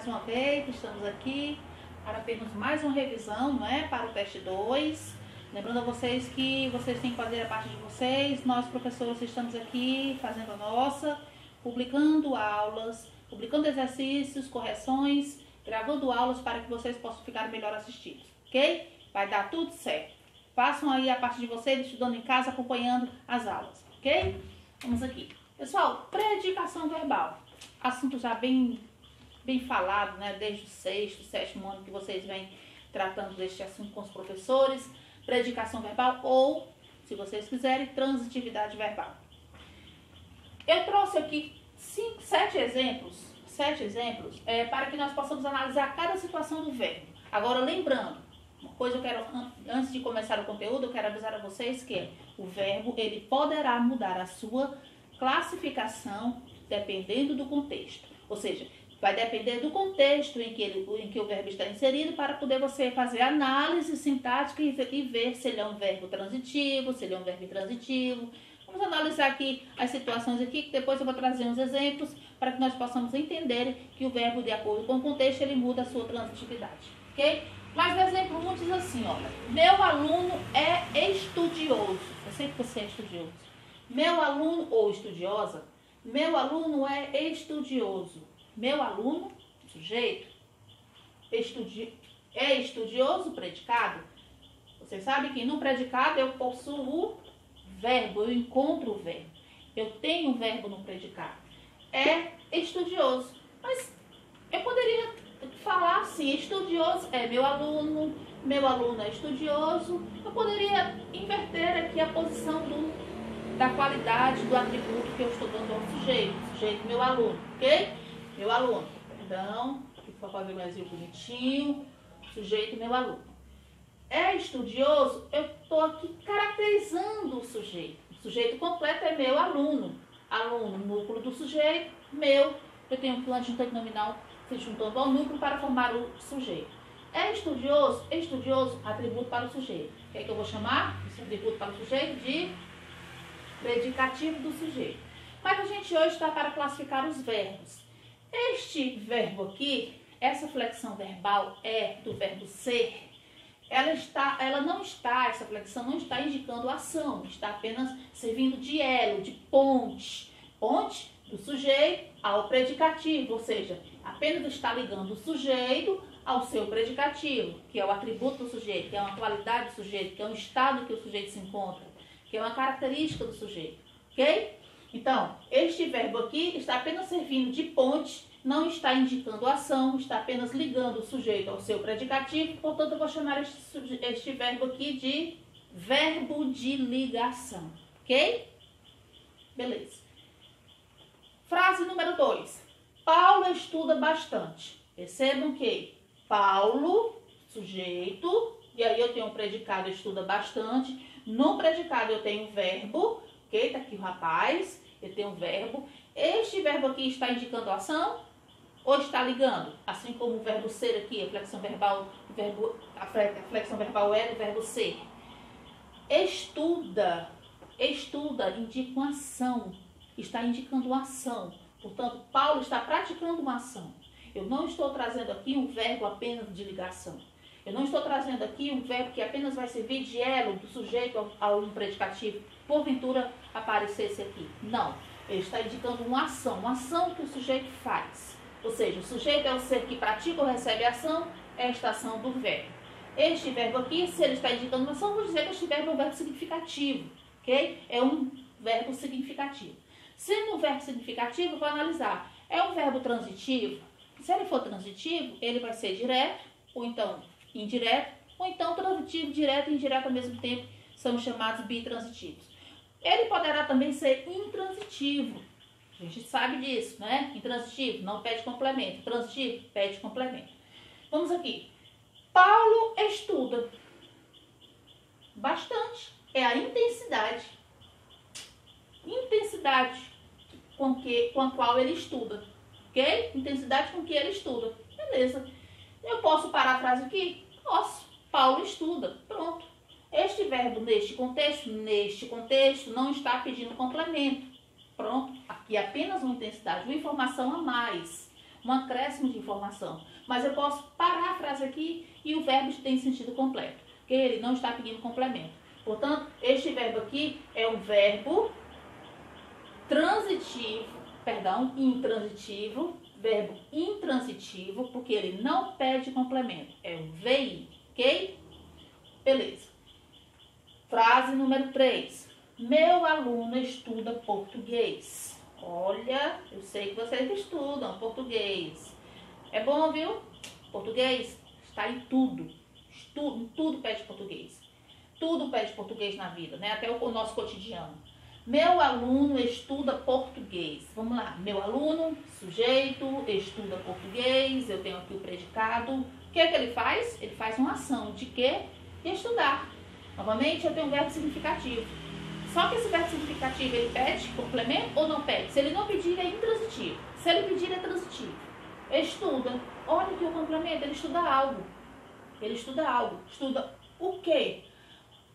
Mais uma vez, estamos aqui para apenas mais uma revisão, não é? Para o teste 2. Lembrando a vocês que vocês têm que fazer a parte de vocês. Nós, professores, estamos aqui fazendo a nossa, publicando aulas, publicando exercícios, correções, gravando aulas para que vocês possam ficar melhor assistidos, ok? Vai dar tudo certo. Façam aí a parte de vocês, estudando em casa, acompanhando as aulas, ok? Vamos aqui. Pessoal, predicação verbal. Assunto já bem falado, né? Desde o 6º, 7º ano que vocês vêm tratando deste assunto com os professores. Predicação verbal ou, se vocês quiserem, transitividade verbal. Eu trouxe aqui 7 exemplos para que nós possamos analisar cada situação do verbo. Agora, lembrando, uma coisa eu quero, antes de começar o conteúdo, eu quero avisar a vocês que o verbo, ele poderá mudar a sua classificação dependendo do contexto. Ou seja, vai depender do contexto em que o verbo está inserido para poder você fazer análise sintática e ver se ele é um verbo transitivo, se ele é um verbo intransitivo. Vamos analisar aqui as situações aqui, que depois eu vou trazer uns exemplos para que nós possamos entender que o verbo, de acordo com o contexto, ele muda a sua transitividade, ok? Mas o exemplo 1 diz assim, olha, meu aluno é estudioso. Eu sei que você é estudioso. Meu aluno, ou estudiosa, meu aluno é estudioso. Meu aluno, sujeito, é estudioso, predicado. Você sabe que no predicado eu possuo o verbo, eu encontro o verbo. Eu tenho o verbo no predicado. É estudioso. Mas eu poderia falar assim, estudioso é meu aluno é estudioso. Eu poderia inverter aqui a posição da qualidade do atributo que eu estou dando ao sujeito. Sujeito, meu aluno, ok? Meu aluno, perdão, que for fazer mais bonitinho. Sujeito, meu aluno. É estudioso, eu estou aqui caracterizando o sujeito. O sujeito completo é meu aluno. Aluno, núcleo do sujeito, meu. Eu tenho que adjuntivo nominal se juntando ao núcleo para formar o sujeito. É estudioso, atributo para o sujeito. O que é que eu vou chamar? Esse atributo para o sujeito de predicativo do sujeito. Mas a gente hoje está para classificar os verbos. Este verbo aqui, essa flexão verbal é do verbo ser. Essa flexão não está indicando ação, está apenas servindo de elo, de ponte. Ponte do sujeito ao predicativo, ou seja, apenas está ligando o sujeito ao seu predicativo, que é o atributo do sujeito, que é uma qualidade do sujeito, que é um estado que o sujeito se encontra, que é uma característica do sujeito, ok? Então, este verbo aqui está apenas servindo de ponte, não está indicando ação, está apenas ligando o sujeito ao seu predicativo, portanto eu vou chamar este verbo aqui de verbo de ligação, ok? Beleza. Frase número 2. Paulo estuda bastante. Percebam que Paulo, sujeito, e aí eu tenho um predicado, estuda bastante. No predicado eu tenho um verbo, ok? Tá aqui o rapaz, eu tenho um verbo. Este verbo aqui está indicando ação ou está ligando? Assim como o verbo ser aqui, a flexão verbal é do verbo ser. Estuda indica uma ação, está indicando uma ação. Portanto, Paulo está praticando uma ação. Eu não estou trazendo aqui um verbo apenas de ligação. Eu não estou trazendo aqui um verbo que apenas vai servir de elo do sujeito ao predicativo, porventura aparecesse aqui. Não, ele está indicando uma ação que o sujeito faz. Ou seja, o sujeito é o ser que pratica ou recebe a ação, é esta ação do verbo. Este verbo aqui, se ele está indicando uma ação, vou dizer que este verbo é um verbo significativo, ok? É um verbo significativo. Sendo um verbo significativo, eu vou analisar. É um verbo transitivo? Se ele for transitivo, ele vai ser direto, ou então indireto, ou então transitivo, direto e indireto ao mesmo tempo, são chamados bitransitivos. Ele poderá também ser intransitivo. A gente sabe disso, né? Intransitivo não pede complemento. Transitivo pede complemento. Vamos aqui. Paulo estuda bastante. É a intensidade. Intensidade com a qual ele estuda. Ok? Intensidade com que ele estuda. Beleza. Eu posso parar a frase aqui? Posso. Paulo estuda. Pronto. Este verbo neste contexto, não está pedindo complemento. Pronto. Aqui é apenas uma intensidade, uma informação a mais. um acréscimo de informação. Mas eu posso parar a frase aqui e o verbo tem sentido completo, porque ele não está pedindo complemento. Portanto, este verbo aqui é um verbo intransitivo, verbo intransitivo, porque ele não pede complemento, é um VI, ok? Beleza. Frase número 3. Meu aluno estuda português. Olha, eu sei que vocês estudam português. É bom, viu? Português está em tudo. Tudo pede português. Tudo pede português na vida, né? Até o nosso cotidiano. Meu aluno estuda português. Vamos lá. Meu aluno, sujeito, estuda português. Eu tenho aqui o predicado. O que é que ele faz? Ele faz uma ação de quê? De estudar. Novamente, eu tenho um verbo significativo. Só que esse verbo significativo, ele pede complemento ou não pede? Se ele não pedir, é intransitivo. Se ele pedir, é transitivo. Estuda. Olha aqui o complemento, ele estuda algo. Ele estuda algo. Estuda o quê?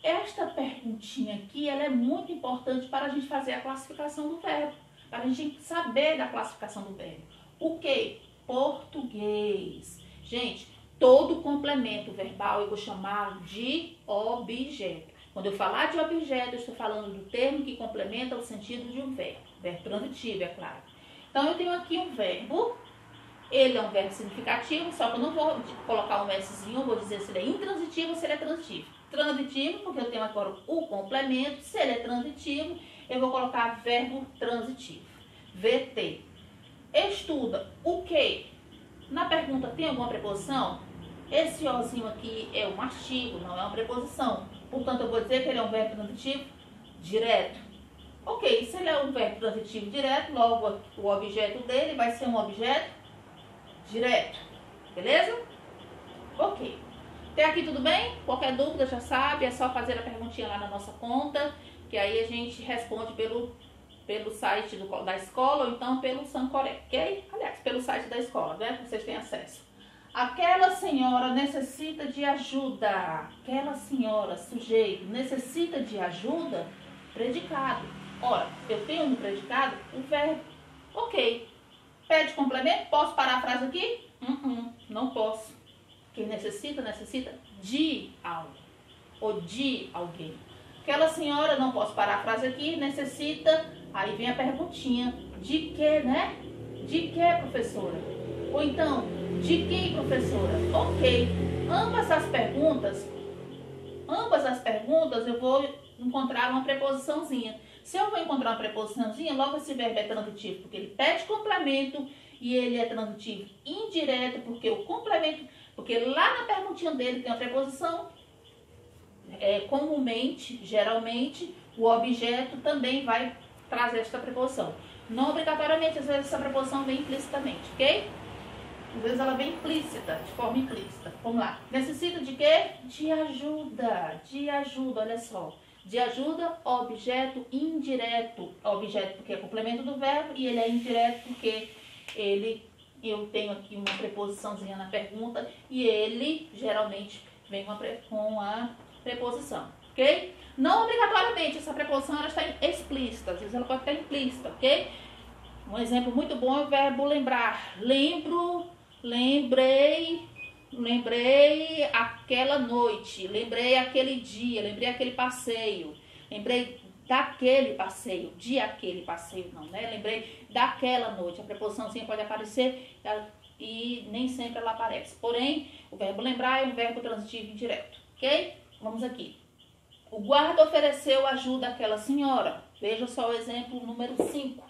Esta perguntinha aqui, ela é muito importante para a gente fazer a classificação do verbo. Para a gente saber da classificação do verbo. O quê? Português. Gente, todo complemento verbal eu vou chamar de objeto. Quando eu falar de objeto, eu estou falando do termo que complementa o sentido de um verbo. Verbo transitivo, é claro. Então, eu tenho aqui um verbo. Ele é um verbo significativo, só que eu não vou colocar um Szinho, eu vou dizer se ele é intransitivo ou se ele é transitivo. Transitivo, porque eu tenho agora o complemento. Se ele é transitivo, eu vou colocar verbo transitivo. VT. Estuda o quê? Na pergunta, tem alguma preposição? Esse ozinho aqui é um artigo, não é uma preposição. Portanto, eu vou dizer que ele é um verbo transitivo direto. Ok, se ele é um verbo transitivo direto, logo o objeto dele vai ser um objeto direto. Beleza? Ok. Até aqui tudo bem? Qualquer dúvida já sabe, é só fazer a perguntinha lá na nossa conta, que aí a gente responde pelo site da escola ou então pelo Sancoré, ok? Aliás, pelo site da escola, né? Que vocês têm acesso. Aquela senhora necessita de ajuda. Aquela senhora, sujeito, necessita de ajuda, predicado. Ora, eu tenho no predicado o verbo. Ok. Pede complemento? Posso parar a frase aqui? Não posso. Quem necessita de algo. Ou de alguém. Aquela senhora, não posso parar a frase aqui, necessita. Aí vem a perguntinha. De que, né? De que, professora? Ou então, de quem, professora? Ok. Ambas as perguntas eu vou encontrar uma preposiçãozinha. Se eu vou encontrar uma preposiçãozinha, logo esse verbo é transitivo, porque ele pede complemento e ele é transitivo indireto, porque o complemento, porque lá na perguntinha dele tem uma preposição, comumente, geralmente, o objeto também vai trazer esta preposição. Não obrigatoriamente, às vezes essa preposição vem implicitamente, ok? Às vezes ela vem implícita, de forma implícita. Vamos lá. Necessita de quê? De ajuda. De ajuda, olha só. De ajuda, objeto indireto. Objeto porque é complemento do verbo e ele é indireto porque eu tenho aqui uma preposiçãozinha na pergunta e ele geralmente vem com a preposição, ok? Não obrigatoriamente essa preposição ela está explícita, às vezes ela pode estar implícita, ok? Um exemplo muito bom é o verbo lembrar. Lembrei aquela noite, lembrei aquele dia, lembrei aquele passeio, lembrei daquele passeio, de aquele passeio não, né? Lembrei daquela noite. A preposiçãozinha pode aparecer e nem sempre ela aparece. Porém, o verbo lembrar é um verbo transitivo indireto, ok? Vamos aqui. O guarda ofereceu ajuda àquela senhora. Veja só o exemplo número 5.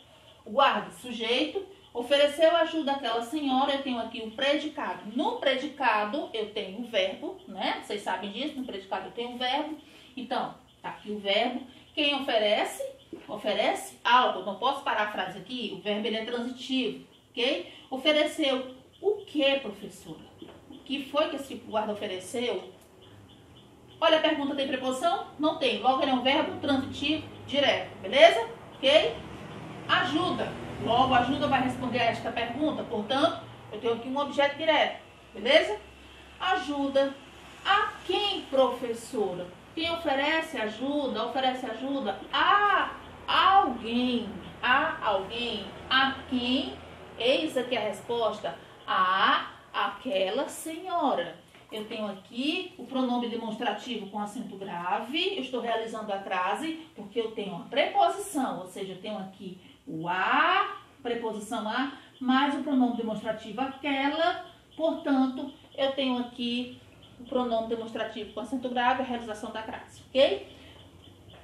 O guarda, sujeito, ofereceu ajuda àquela senhora. Eu tenho aqui um predicado. No predicado, eu tenho o verbo, né? Vocês sabem disso, no predicado eu tenho o verbo. Então, tá aqui o verbo. Quem oferece? Oferece algo. Não posso parar a frase aqui. O verbo ele é transitivo, ok? Ofereceu o que, professora? O que foi que esse guarda ofereceu? Olha, a pergunta tem preposição? Não tem. Logo, ele é um verbo transitivo direto, beleza? Ok? Ajuda. Logo, ajuda vai responder a esta pergunta. Portanto, eu tenho aqui um objeto direto, beleza? Ajuda. A quem, professora? Quem oferece ajuda a alguém. A alguém a quem Eis aqui a resposta. Aquela senhora. Eu tenho aqui o pronome demonstrativo com acento grave. Eu estou realizando a frase porque eu tenho uma preposição, ou seja, eu tenho aqui o a, preposição a, mais o pronome demonstrativo aquela. Portanto, eu tenho aqui o pronome demonstrativo com acento grave, a realização da frase, ok?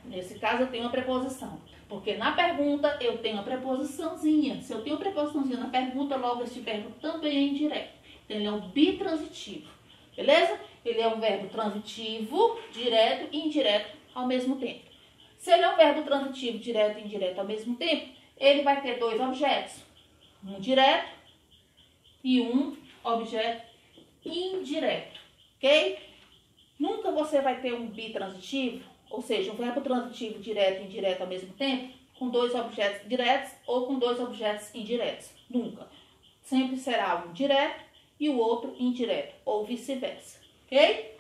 Nesse caso, eu tenho uma preposição. Porque na pergunta, eu tenho a preposiçãozinha. Se eu tenho preposiçãozinha na pergunta, logo este verbo também é indireto. Então, ele é um bitransitivo. Beleza? Ele é um verbo transitivo, direto e indireto ao mesmo tempo. Se ele é um verbo transitivo, direto e indireto ao mesmo tempo, ele vai ter dois objetos. Um direto e um objeto indireto. Ok? Nunca você vai ter um bitransitivo, ou seja, um verbo transitivo direto e indireto ao mesmo tempo, com dois objetos diretos ou com dois objetos indiretos. Nunca. Sempre será um direto e o outro indireto, ou vice-versa. Ok?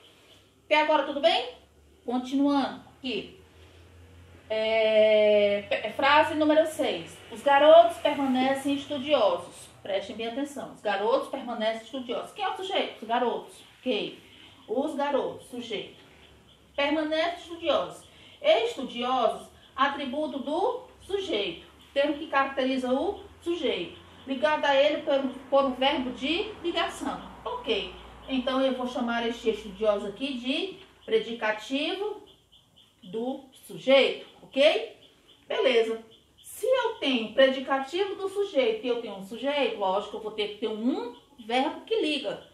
Até agora tudo bem? Continuando aqui. Frase número 6. Os garotos permanecem estudiosos. Prestem bem atenção. Os garotos permanecem estudiosos. Quem é o sujeito? Os garotos. Ok. Os garotos, sujeito. Permanecem estudiosos. Estudiosos, atributo do sujeito. Termo que caracteriza o sujeito. Ligado a ele por um verbo de ligação. Ok. Então, eu vou chamar este estudioso aqui de predicativo do sujeito. Ok? Beleza. Se eu tenho predicativo do sujeito e eu tenho um sujeito, lógico, eu vou ter que ter um verbo que liga.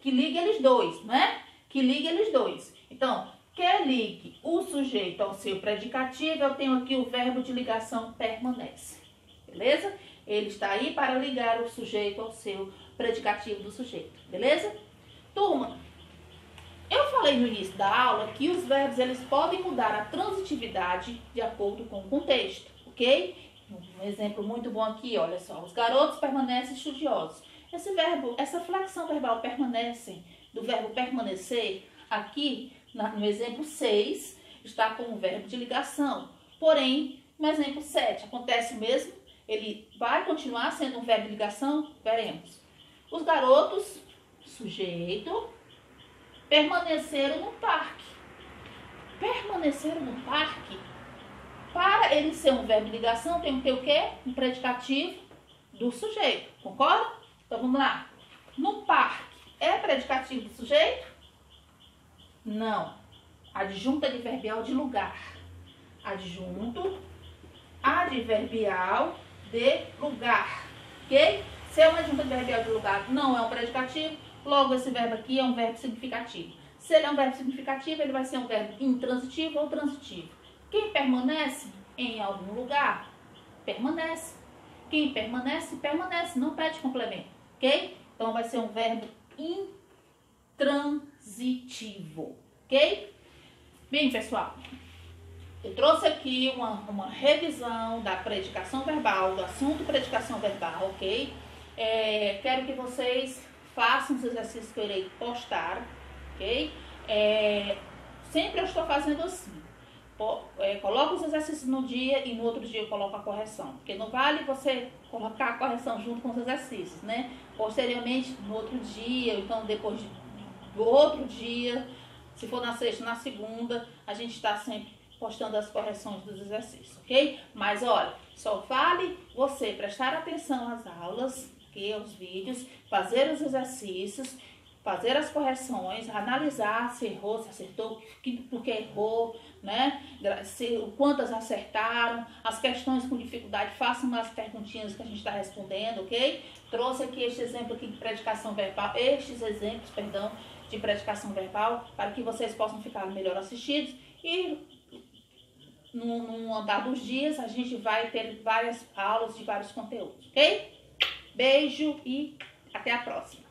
Que liga eles dois, né? Que liga eles dois. Então, que ligue o sujeito ao seu predicativo, eu tenho aqui o verbo de ligação permanece. Beleza? Ele está aí para ligar o sujeito ao seu predicativo do sujeito. Beleza? Turma, eu falei no início da aula que os verbos eles podem mudar a transitividade de acordo com o contexto, ok? Um exemplo muito bom aqui, olha só. Os garotos permanecem estudiosos. Esse verbo, essa flexão verbal permanecem, do verbo permanecer, aqui no exemplo 6, está com o verbo de ligação. Porém, no exemplo 7, acontece o mesmo? Ele vai continuar sendo um verbo de ligação? Veremos. Os garotos, sujeito, permaneceram no parque. Permaneceram no parque. Para ele ser um verbo de ligação, tem que ter o quê? Um predicativo do sujeito. Concorda? Então, vamos lá. No parque, é predicativo do sujeito? Não. Adjunto adverbial de lugar. Adjunto adverbial de lugar. Ok? Se é um adjunto adverbial de lugar, não é um predicativo, logo esse verbo aqui é um verbo significativo. Se ele é um verbo significativo, ele vai ser um verbo intransitivo ou transitivo. Quem permanece em algum lugar, permanece. Quem permanece, permanece, não pede complemento. Ok? Então vai ser um verbo intransitivo. Ok? Bem, pessoal, eu trouxe aqui uma revisão da predicação verbal, do assunto predicação verbal, ok? Quero que vocês façam os exercícios que eu irei postar, ok? Sempre eu estou fazendo assim. Coloco os exercícios no dia e no outro dia eu coloco a correção. Porque não vale você colocar a correção junto com os exercícios, né? Posteriormente, no outro dia, então depois do outro dia, se for na sexta, na segunda, a gente está sempre postando as correções dos exercícios, ok? Mas olha, só vale você prestar atenção às aulas, ok? Aos vídeos, fazer os exercícios, fazer as correções, analisar se errou, se acertou, porque errou, né? Quantas acertaram, as questões com dificuldade, façam as perguntinhas que a gente está respondendo, ok? Trouxe aqui este exemplo aqui de predicação verbal, estes exemplos, perdão, de predicação verbal, para que vocês possam ficar melhor assistidos e no andar dos dias a gente vai ter várias aulas de vários conteúdos, ok? Beijo e até a próxima!